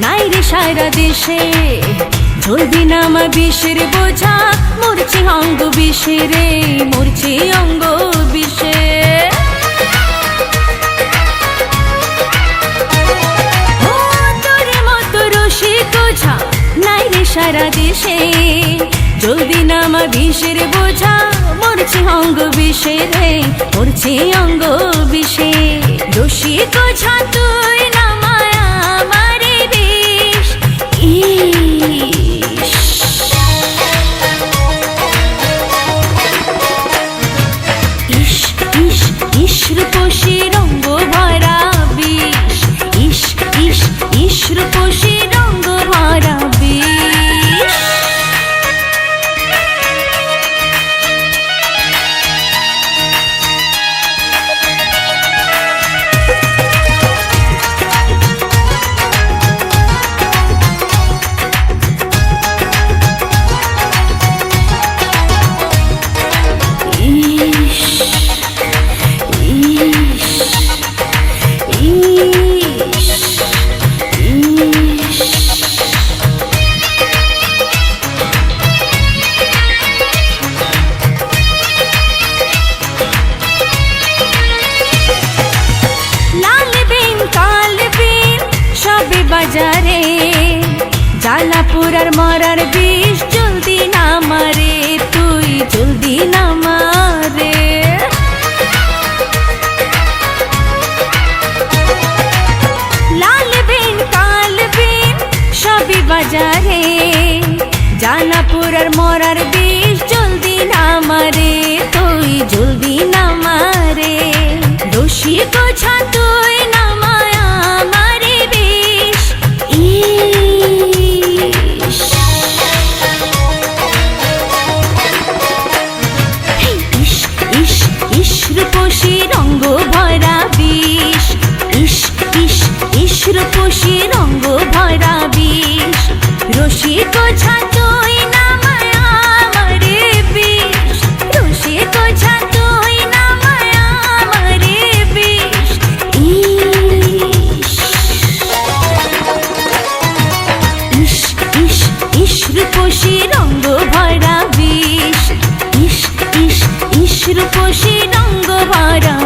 নাই রে সারা দেশে জলদি নামা বিষের বোঝা মরছে অঙ্গ বিষে রে মরছে অঙ্গ বিষে তোর মতো রসিক ঝা নাই রে সারা দেশে জলদি নামা বিষের বোঝা মরছে অঙ্গ বিষে রে মরছে অঙ্গ বিষে রসিক ঝা তুই নামায় আমারে বিষ রূপসী রঙ্গ ভরা বিষ ইস রূপসী রঙ্গ ভরা বিষ বাজারে জালাপুরার মরার বিষ জলদি না মারে তুই জলদি না মারে লাল বিন কাল বিন সবই বাজারে জালাপুরার মরার বিষ জলদি না মারে তুই জলদি না মারে রসিক ঝা তুই না মায়া মারে বিষ রূপসী রঙ্গ ভরা বিষ রূপসী রঙ্গ ভরা বিষ রসিক ঝা তুই নামায় আমারে বিষ রসিক ঝা তুই নামায় আমারে বিষ রূপসী রঙ্গ ভরা বিষ রূপসী রঙ্গ ভরা